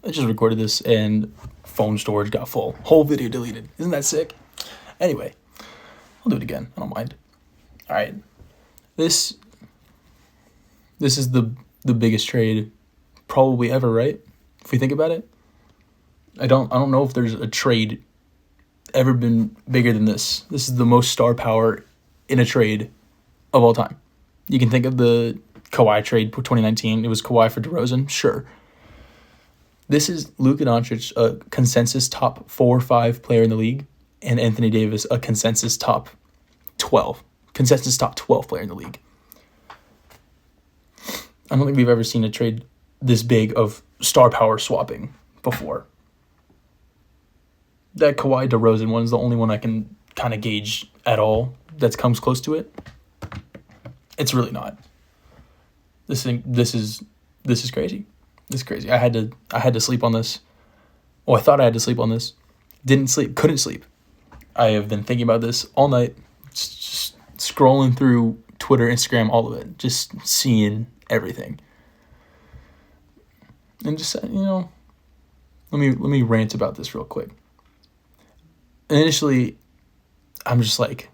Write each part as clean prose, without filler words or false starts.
I just recorded this and phone storage got full. Whole video deleted. Isn't that sick? Anyway, I'll do it again. I don't mind. All right. This is the biggest trade probably ever, right? If we think about it. I don't know if there's a trade ever been bigger than this. This is the most star power in a trade of all time. You can think of the Kawhi trade for 2019. It was Kawhi for DeRozan, sure. This is Luka Doncic, a consensus top 4 or 5 player in the league, and Anthony Davis, a consensus top 12 player in the league. I don't think we've ever seen a trade this big of star power swapping before. That Kawhi DeRozan one is the only one I can kind of gauge at all that comes close to it. It's really not. This is crazy. This is crazy. I had to sleep on this. Well, I thought I had to sleep on this. Didn't sleep. Couldn't sleep. I have been thinking about this all night. Just scrolling through Twitter, Instagram, all of it. Just seeing everything. And just, let me rant about this real quick. Initially, I'm just like,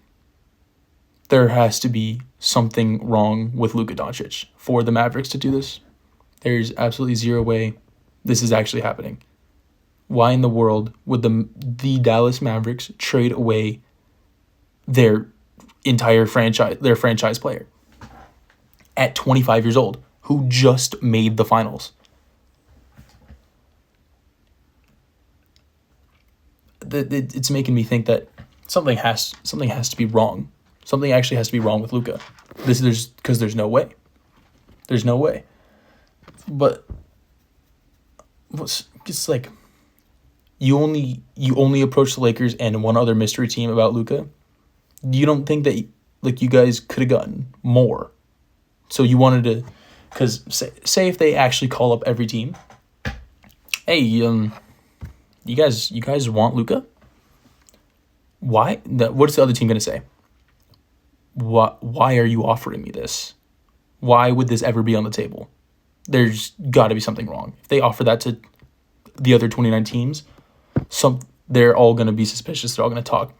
there has to be something wrong with Luka Doncic for the Mavericks to do this. There's absolutely zero way this is actually happening. Why in the world would the Dallas Mavericks trade away their entire franchise player at 25 years old who just made the finals? It's making me think that something has to be wrong. Something actually has to be wrong with Luka. Because there's no way. There's no way. But it's like you only approach the Lakers and one other mystery team about Luka. You don't think that you guys could have gotten more? So you wanted to, because say if they actually call up every team, hey, you guys want Luka? Why? What's the other team gonna say? Why are you offering me this? Why would this ever be on the table? There's got to be something wrong. If they offer that to the other 29 teams, they're all going to be suspicious. They're all going to talk.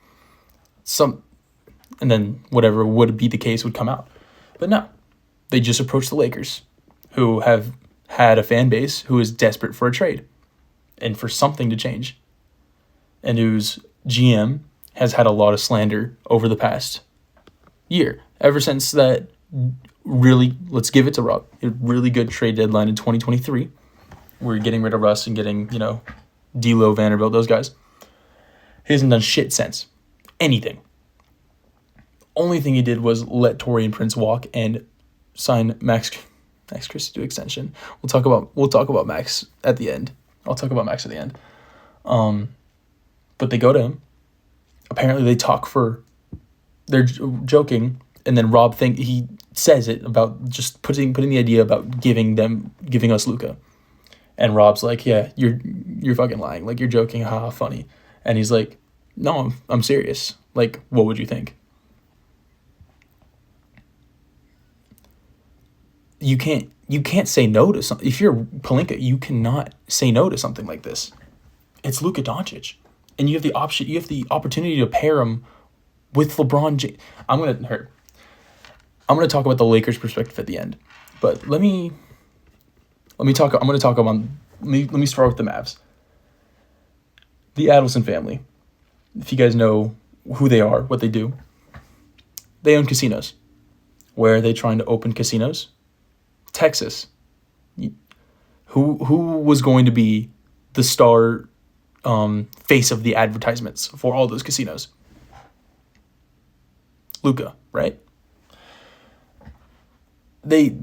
And then whatever would be the case would come out. But no, they just approached the Lakers, who have had a fan base who is desperate for a trade and for something to change, and whose GM has had a lot of slander over the past year. Ever since that really, let's give it to Rob, a really good trade deadline in 2023. We're getting rid of Russ and getting, D'Lo, Vanderbilt, those guys. He hasn't done shit since. Anything. Only thing he did was let Taurean Prince walk and sign Max Christie to extension. We'll talk about Max at the end. I'll talk about Max at the end. But they go to him. Apparently they talk they're joking, and then Rob he says it about just putting the idea about giving us Luka. And Rob's like, yeah, you're fucking lying. Like, you're joking, haha, funny. And he's like, no, I'm serious. Like, what would you think? You can't say no to something. If you're Pelinka, you cannot say no to something like this. It's Luka Doncic. And you have the opportunity to pair him with LeBron James. I'm going to talk about the Lakers' perspective at the end. But let me start with the Mavs. The Adelson family. If you guys know who they are, what they do, they own casinos. Where are they trying to open casinos? Texas. Who was going to be the star face of the advertisements for all those casinos? Luka, right? They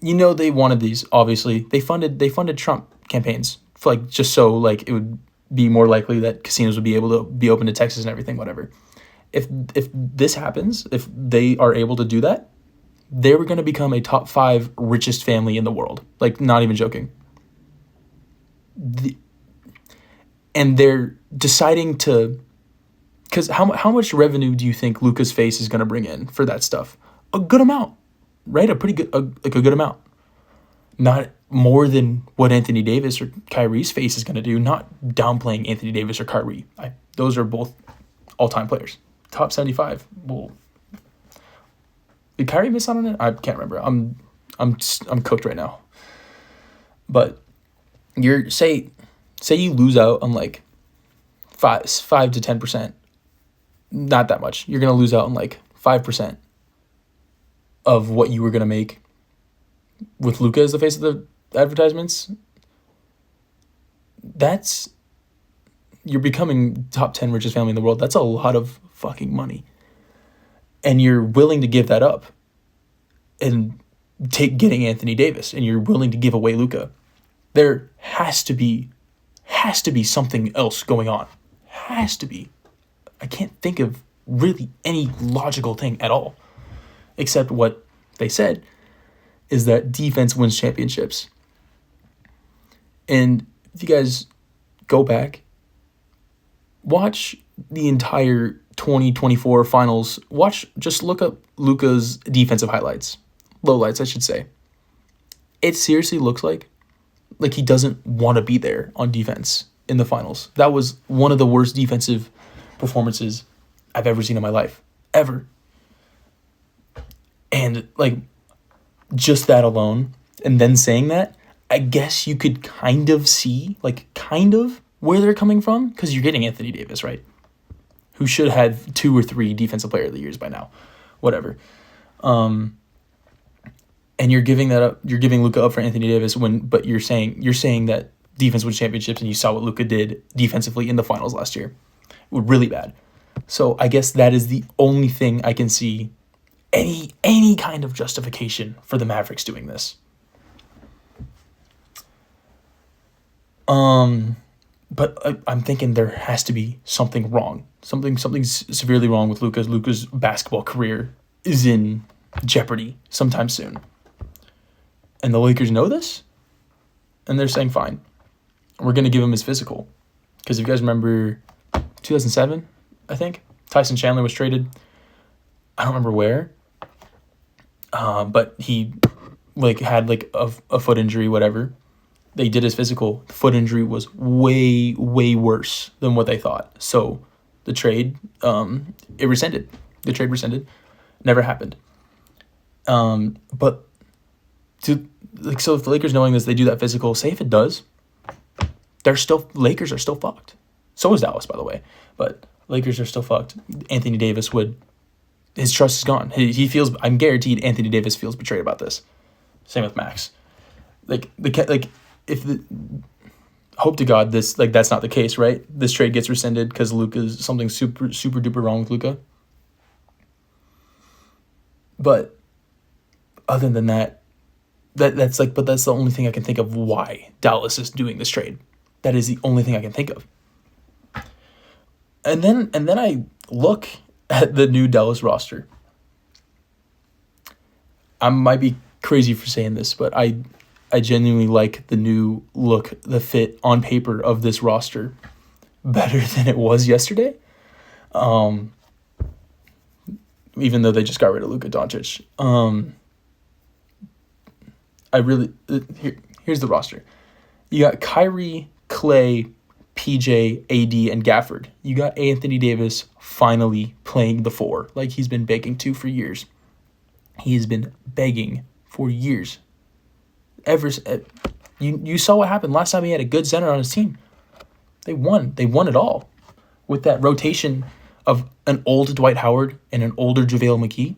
wanted these. Obviously, they funded Trump campaigns for just so it would be more likely that casinos would be able to be open to Texas and everything, whatever. If this happens, if they are able to do that, they were going to become a top 5 richest family in the world. Not even joking. And they're deciding to, because how much revenue do you think Luka's face is going to bring in for that stuff? A good amount, right? A pretty good, a good amount. Not more than what Anthony Davis or Kyrie's face is going to do, not downplaying Anthony Davis or Kyrie. Those are both all-time players. Top 75. Well, did Kyrie miss out on it? I can't remember. I'm cooked right now. But say you lose out on like 5 to 10%. Not that much. You're going to lose out on like 5% of what you were going to make with Luka as the face of the advertisements. You're becoming top 10 richest family in the world. That's a lot of fucking money. And you're willing to give that up and getting Anthony Davis, and you're willing to give away Luka. There has to be something else going on. Has to be. I can't think of really any logical thing at all, except what they said is that defense wins championships. And if you guys go back, watch the entire 2024 finals. Just look up Luka's defensive lowlights, I should say. It seriously looks like he doesn't want to be there on defense in the finals. That was one of the worst defensive performances I've ever seen in my life. Ever. And just that alone, and then saying that, I guess you could kind of see, where they're coming from, because you're getting Anthony Davis, right? Who should have 2 or 3 defensive player of the years by now. Whatever. And you're giving that up. You're giving Luka up for Anthony Davis but you're saying that defense wins championships, and you saw what Luka did defensively in the finals last year. Really bad. So I guess that is the only thing I can see any kind of justification for the Mavericks doing this. But I'm thinking there has to be something wrong. Something's severely wrong with Luka. Luka's basketball career is in jeopardy sometime soon. And the Lakers know this, and they're saying, fine, we're going to give him his physical. Because if you guys remember 2007, I think, Tyson Chandler was traded. I don't remember where. But he had a foot injury, whatever. They did his physical. The foot injury was way, way worse than what they thought. So the trade, it rescinded. The trade rescinded. Never happened. But so if the Lakers knowing this, they do that physical, say if it does, Lakers are still fucked. So is Dallas, by the way. But Lakers are still fucked. Anthony Davis his trust is gone. He feels, I'm guaranteed Anthony Davis feels betrayed about this. Same with Max. Hope to God that's not the case, right? This trade gets rescinded because Luka's something super, super duper wrong with Luka. But other than that, that's the only thing I can think of why Dallas is doing this trade. That is the only thing I can think of. And then I look at the new Dallas roster. I might be crazy for saying this, but I genuinely like the new look, the fit on paper of this roster better than it was yesterday. Even though they just got rid of Luka Doncic. Here's the roster. You got Kyrie, Clay, PJ, AD, and Gafford. You got Anthony Davis finally playing the 4 like he's been begging to for years. He has been begging for years. You saw what happened last time he had a good center on his team. They won it all with that rotation of an old Dwight Howard and an older JaVale McGee.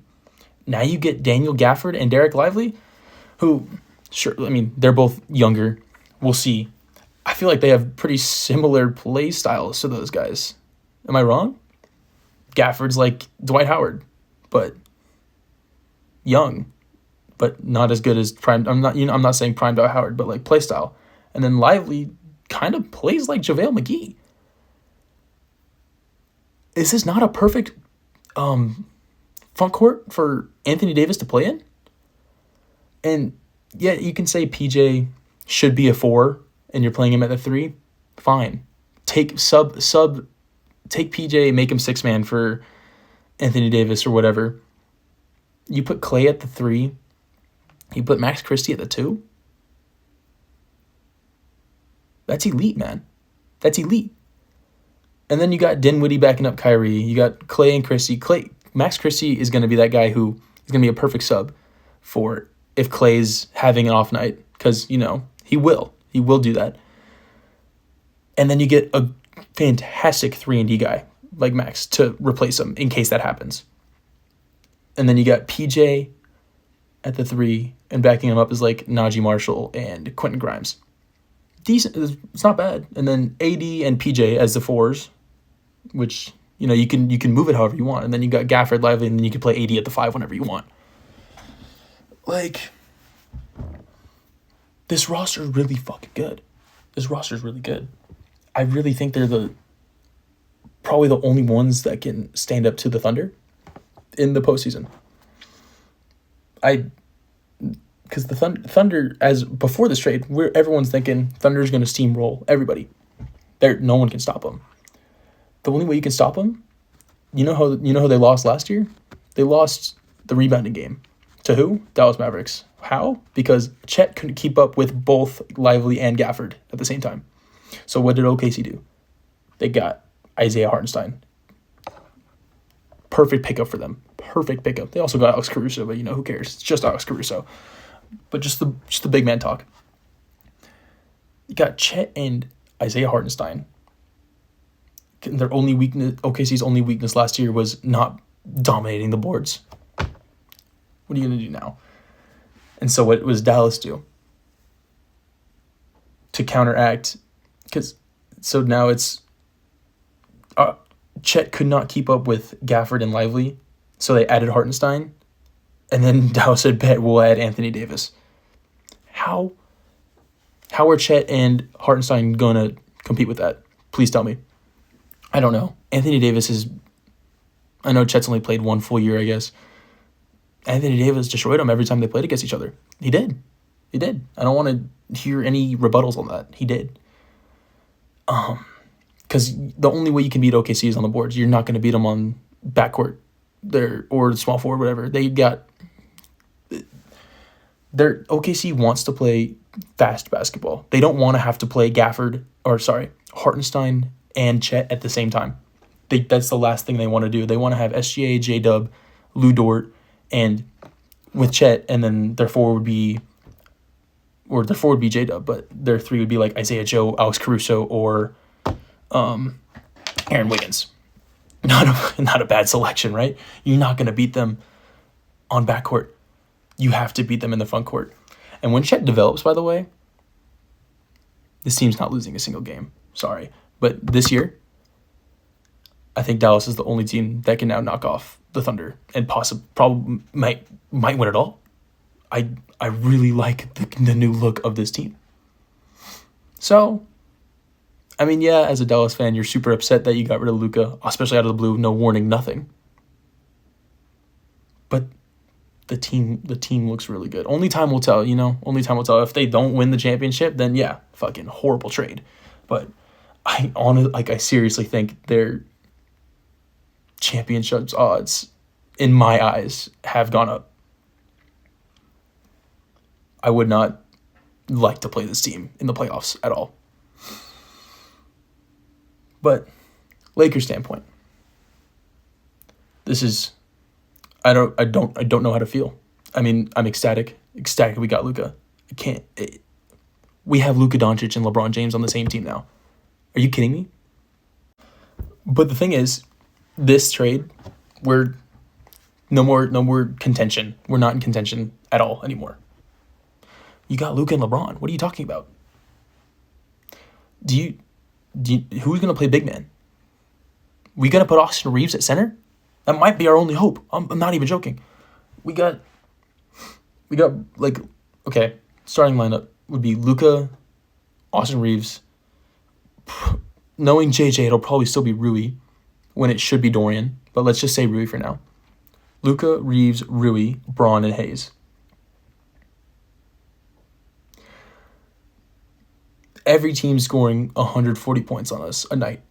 Now you get Daniel Gafford and Derek Lively, who, sure, I mean, they're both younger. We'll see. I feel like they have pretty similar play styles to those guys. Am I wrong? Gafford's like Dwight Howard, but young, but not as good as prime. I'm not saying prime Dwight Howard, but like play style. And then Lively kind of plays like JaVale McGee. Is this not a perfect front court for Anthony Davis to play in? And yeah, you can say PJ should be a 4 and you're playing him at the 3. Fine. Take PJ, make him 6-man for Anthony Davis or whatever. You put Clay at the 3. You put Max Christie at the 2. That's elite, man. That's elite. And then you got Dinwiddie backing up Kyrie. You got Clay and Christie. Max Christie is going to be that guy who is going to be a perfect sub for if Clay's having an off night, because, he will. He will do that. And then you get a fantastic 3-and-D guy like Max to replace him in case that happens. And then you got PJ at the 3, and backing him up is like Najee Marshall and Quentin Grimes. Decent. It's not bad. And then AD and PJ as the 4s, which, you can move it however you want. And then you got Gafford, Lively, and then you can play AD at the 5 whenever you want. Like, this roster is really fucking good. This roster is really good. I really think they're probably the only ones that can stand up to the Thunder in the postseason. Because the Thunder, as before this trade, everyone's thinking Thunder's going to steamroll everybody. No one can stop them. The only way you can stop them, you know how they lost last year? They lost the rebounding game. To who? Dallas Mavericks. How? Because Chet couldn't keep up with both Lively and Gafford at the same time. So what did OKC do? They got Isaiah Hartenstein. Perfect pickup for them. Perfect pickup. They also got Alex Caruso, but who cares? It's just Alex Caruso. But just the big man talk. You got Chet and Isaiah Hartenstein. Their only weakness, OKC's only weakness last year was not dominating the boards. What are you going to do now? And so what was Dallas do? To counteract, so now it's Chet could not keep up with Gafford and Lively, so they added Hartenstein, and then Dallas said, bet we'll add Anthony Davis. How are Chet and Hartenstein going to compete with that? Please tell me. I don't know. Anthony Davis I know Chet's only played one full year, I guess. Anthony Davis destroyed him every time they played against each other. He did. I don't want to hear any rebuttals on that. He did. Because the only way you can beat OKC is on the boards. You're not going to beat them on backcourt or small forward, whatever. OKC wants to play fast basketball. They don't want to have to play Hartenstein and Chet at the same time. That's the last thing they want to do. They want to have SGA, J-Dub, Lou Dort, and with Chet, and then their forward would be J-Dub, but their 3 would be like Isaiah Joe, Alex Caruso, or Aaron Wiggins. Not a bad selection, right? You're not going to beat them on backcourt. You have to beat them in the front court. And when Chet develops, by the way, this team's not losing a single game. Sorry. But this year, I think Dallas is the only team that can now knock off the Thunder and probably might win it all. I really like the new look of this team. So, as a Dallas fan, you're super upset that you got rid of Luka, especially out of the blue, no warning, nothing. But the team looks really good. Only time will tell, Only time will tell. If they don't win the championship, then yeah, fucking horrible trade. But I seriously think their championships odds, in my eyes, have gone up. I would not like to play this team in the playoffs at all. But Lakers standpoint, this is I don't know how to feel. I'm ecstatic we got Luka. We have Luka Doncic and LeBron James on the same team now. Are you kidding me? But the thing is, this trade, we're no more contention. We're not in contention at all anymore. You got Luka and LeBron. What are you talking about? Who's gonna play big man? We gonna put Austin Reeves at center? That might be our only hope. I'm not even joking. We got starting lineup would be Luka, Austin Reeves. Knowing JJ, it'll probably still be Rui when it should be Dorian, but let's just say Rui for now. Luka, Reeves, Rui, Braun, and Hayes. Every team scoring 140 points on us a night.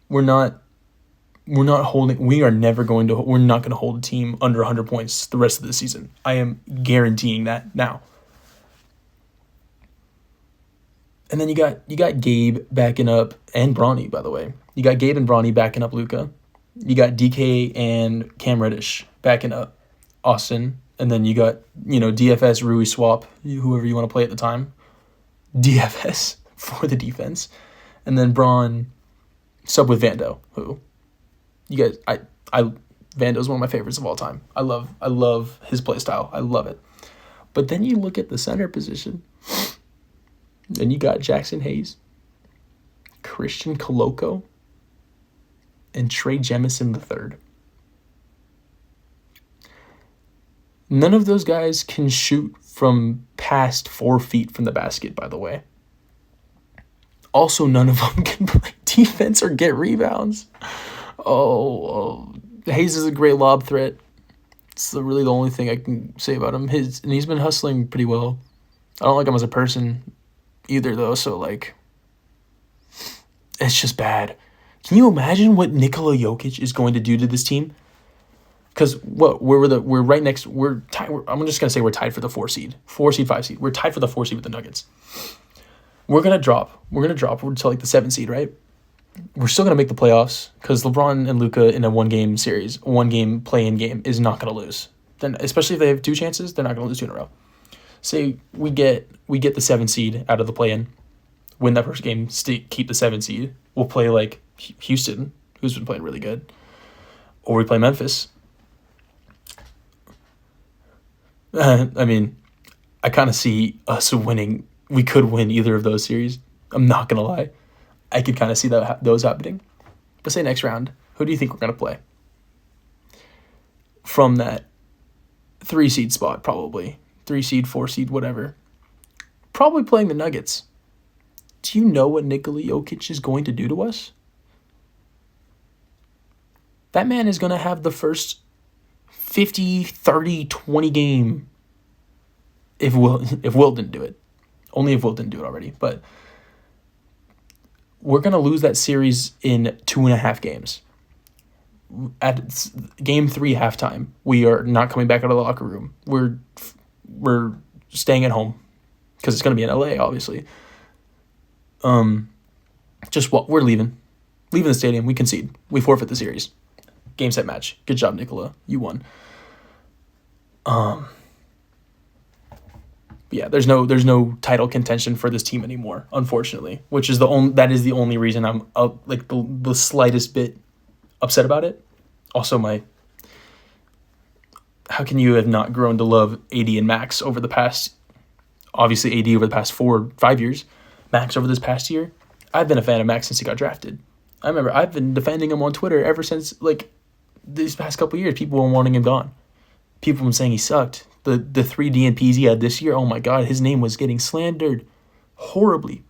We're not going to hold a team under 100 points the rest of the season. I am guaranteeing that now. And then you got Gabe backing up, and Bronny, by the way. You got Gabe and Bronny backing up Luka. You got DK and Cam Reddish backing up Austin. And then you got, DFS, Rui swap, whoever you want to play at the time. DFS for the defense. And then Braun sub with Vando, who you guys, Vando's one of my favorites of all time. I love his play style. I love it. But then you look at the center position, and you got Jackson Hayes, Christian Koloko, and Trey Jemison III. None of those guys can shoot from past 4 feet from the basket, by the way. Also, none of them can play defense or get rebounds. Hayes is a great lob threat. It's really the only thing I can say about him. And he's been hustling pretty well. I don't like him as a person either, though, so, it's just bad. Can you imagine what Nikola Jokic is going to do to this team? Because we're right next. We're tied. I'm just gonna say we're tied for the 4 seed, 5 seed. We're tied for the 4 seed with the Nuggets. We're gonna drop. We're to the 7 seed, right? We're still gonna make the playoffs because LeBron and Luka in a 1-game series, 1-game play-in game is not gonna lose. Then, especially if they have 2 chances, they're not gonna lose 2 in a row. Say we get the 7 seed out of the play-in, win that first game, keep the 7 seed. We'll play like Houston, who's been playing really good, or we play Memphis. I kind of see us winning. We could win either of those series. I'm not going to lie. I could kind of see those happening. But say next round, who do you think we're going to play? From that 3 seed spot, probably. 3 seed, 4 seed, whatever. Probably playing the Nuggets. Do you know what Nikola Jokic is going to do to us? That man is going to have the first 50, 30, 20 game if Will didn't do it. Only if Will didn't do it already. But we're going to lose that series in 2.5 games. At game 3 halftime, we are not coming back out of the locker room. We're staying at home because it's going to be in LA, obviously. We're leaving. Leaving the stadium. We concede. We forfeit the series. Game, set, match. Good job, Nikola. You won. Yeah, there's no title contention for this team anymore, unfortunately. Which is the only reason I'm the slightest bit upset about it. Also, how can you have not grown to love AD and Max over the past? Obviously, AD over the past 4 or 5 years. Max over this past year. I've been a fan of Max since he got drafted. I remember I've been defending him on Twitter ever since these past couple of years. People were wanting him gone. People were saying he sucked. The 3 DNPs he had this year, oh my God, his name was getting slandered horribly.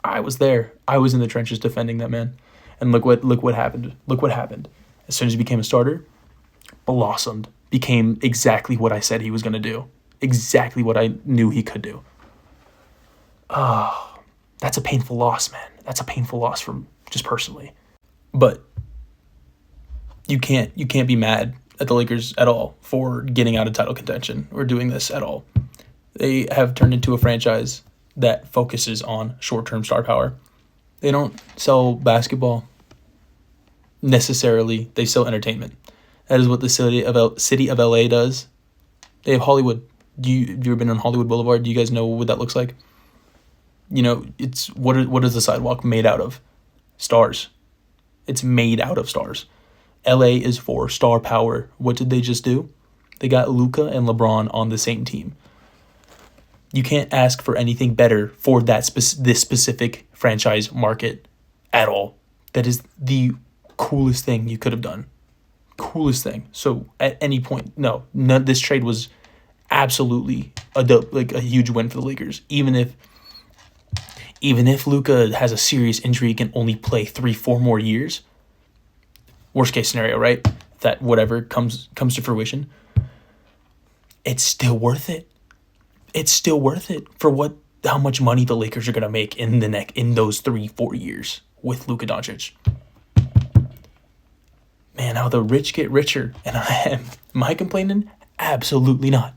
I was there. I was in the trenches defending that man. And look what happened. Look what happened. As soon as he became a starter, blossomed. Became exactly what I said he was going to do. Exactly what I knew he could do. Oh, that's a painful loss, man. That's a painful loss from just personally. But you can't be mad at the Lakers at all for getting out of title contention or doing this at all. They have turned into a franchise that focuses on short-term star power. They don't sell basketball necessarily. They sell entertainment. That is what the city of LA does. They have Hollywood. Have you ever been on Hollywood Boulevard? Do you guys know what that looks like? It's what is the sidewalk made out of? Stars. It's made out of stars. LA is for star power. What did they just do? They got Luka and LeBron on the same team. You can't ask for anything better for this specific franchise market at all. That is the coolest thing you could have done. Coolest thing. So at any point, this trade was absolutely a huge win for the Lakers. Even if Luka has a serious injury, can only play 3-4 more years. Worst case scenario, right? That whatever comes to fruition, it's still worth it. It's still worth it for how much money the Lakers are gonna make in those 3-4 years with Luka Doncic. Man, how the rich get richer, and am I complaining? Absolutely not.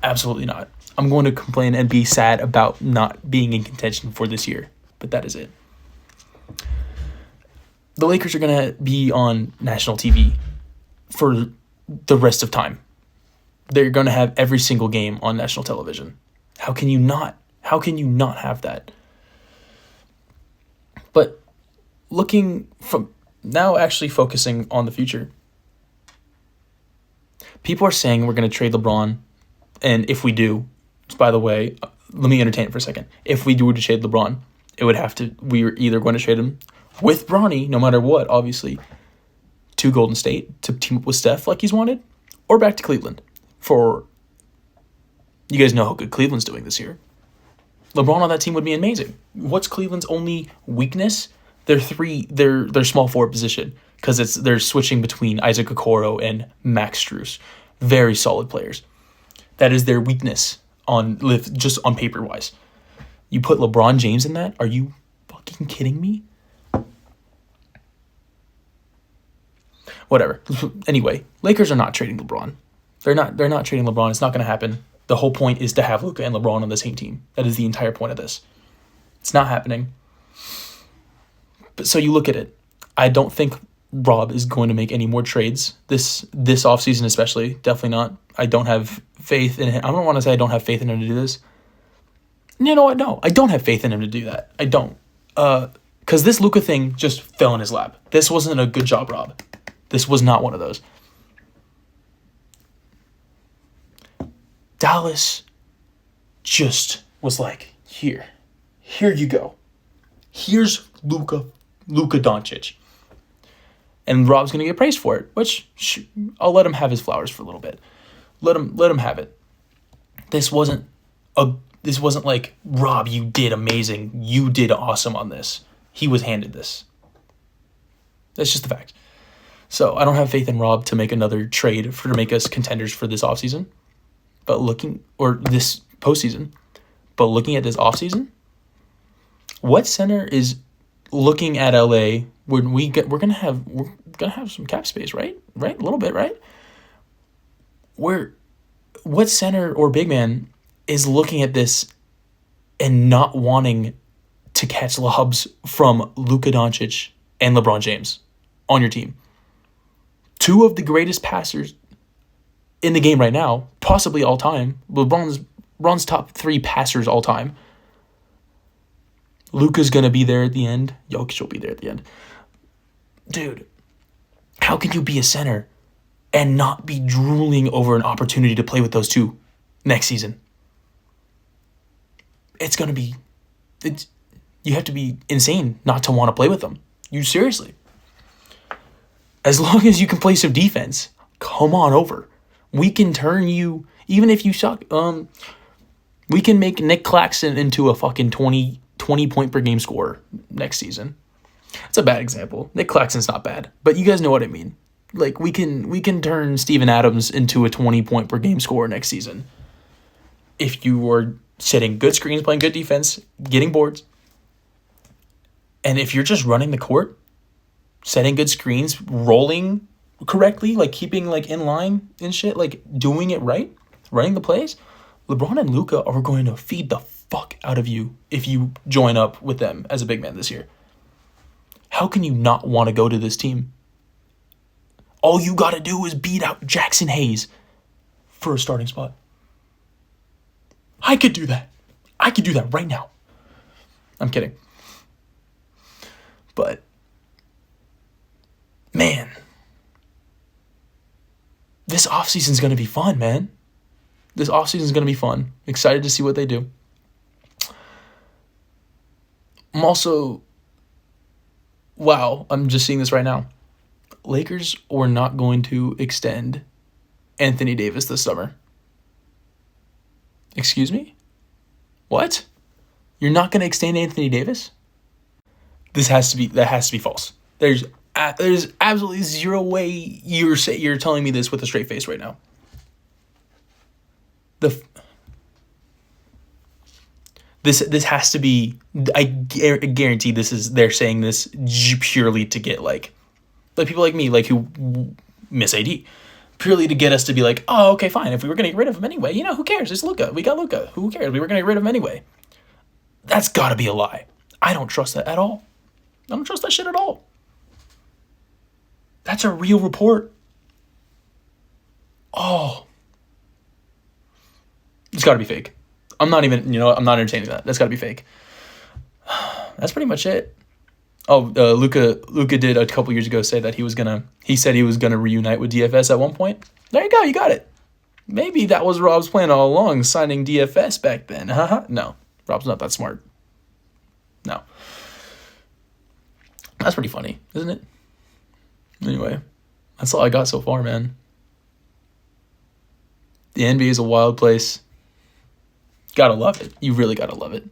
Absolutely not. I'm going to complain and be sad about not being in contention for this year. But that is it. The Lakers are going to be on national TV for the rest of time. They're going to have every single game on national television. How can you not? How can you not have that? But looking from now, actually focusing on the future, people are saying we're going to trade LeBron. And if we do, by the way, let me entertain it for a second. If we do trade LeBron, we are either going to trade him with Bronny, no matter what, obviously, to Golden State to team up with Steph like he's wanted, or back to Cleveland. You guys know how good Cleveland's doing this year. LeBron on that team would be amazing. What's Cleveland's only weakness? Their small forward position, because they're switching between Isaac Okoro and Max Strus. Very solid players. That is their weakness just on paper wise. You put LeBron James in that? Are you fucking kidding me? Whatever. Anyway, Lakers are not trading LeBron. They're not trading LeBron. It's not going to happen. The whole point is to have Luka and LeBron on the same team. That is the entire point of this. It's not happening. But so you look at it. I don't think Rob is going to make any more trades this offseason, especially. Definitely not. I don't have faith in him. I don't want to say I don't have faith in him to do this. You know what? No, I don't have faith in him to do that. I don't. Because this Luka thing just fell in his lap. This wasn't a good job, Rob. This was not one of those. Dallas just was like, here you go. Here's Luka Doncic. And Rob's going to get praised for it, which I'll let him have his flowers for a little bit. Let him have it. This wasn't like, Rob, you did amazing. You did awesome on this. He was handed this. That's just the fact. So I don't have faith in Rob to make another trade to make us contenders for this offseason. This postseason. But looking at this offseason, what center is looking at LA when we're gonna have some cap space, right? Right? A little bit, right? What center or big man is looking at this and not wanting to catch lobs from Luka Doncic and LeBron James on your team? Two of the greatest passers in the game right now, possibly all time. LeBron's top 3 passers all time. Luka's going to be there at the end. Jokic will be there at the end. Dude, how can you be a center and not be drooling over an opportunity to play with those two next season? You have to be insane not to want to play with them. You seriously. As long as you can play some defense, come on over. We can turn you, even if you suck, we can make Nick Claxton into a fucking 20 point per game scorer next season. It's a bad example. Nick Claxton's not bad, but you guys know what I mean. Like, we can turn Steven Adams into a 20 point per game scorer next season. If you were setting good screens, playing good defense, getting boards, and if you're just running the court, setting good screens, rolling correctly, like keeping like in line and shit, like doing it right, running the plays, LeBron and Luka are going to feed the fuck out of you if you join up with them as a big man this year. How can you not want to go to this team? All you got to do is beat out Jackson Hayes for a starting spot. I could do that. I could do that right now. I'm kidding. But, man, this offseason's going to be fun, man. This offseason's going to be fun. Excited to see what they do. I'm also, I'm just seeing this right now. Lakers are not going to extend Anthony Davis this summer. Excuse me? What? You're not going to extend Anthony Davis? That has to be false. There's absolutely zero way you're telling me this with a straight face right now. This has to be. I guarantee they're saying this purely to get like people like me, like who miss AD, purely to get us to be like, oh, okay, fine. If we were going to get rid of him anyway, who cares? It's Luka. We got Luka. Who cares? We were going to get rid of him anyway. That's got to be a lie. I don't trust that at all. I don't trust that shit at all. That's a real report. Oh. It's got to be fake. I'm not even, I'm not entertaining that. That's got to be fake. That's pretty much it. Oh, Luka did a couple years ago say that he said he was gonna reunite with DFS at one point. There you go, you got it. Maybe that was Rob's plan all along, signing DFS back then. No, Rob's not that smart. No. That's pretty funny, isn't it? Anyway, that's all I got so far, man. The NBA is a wild place. Gotta love it. You really gotta love it.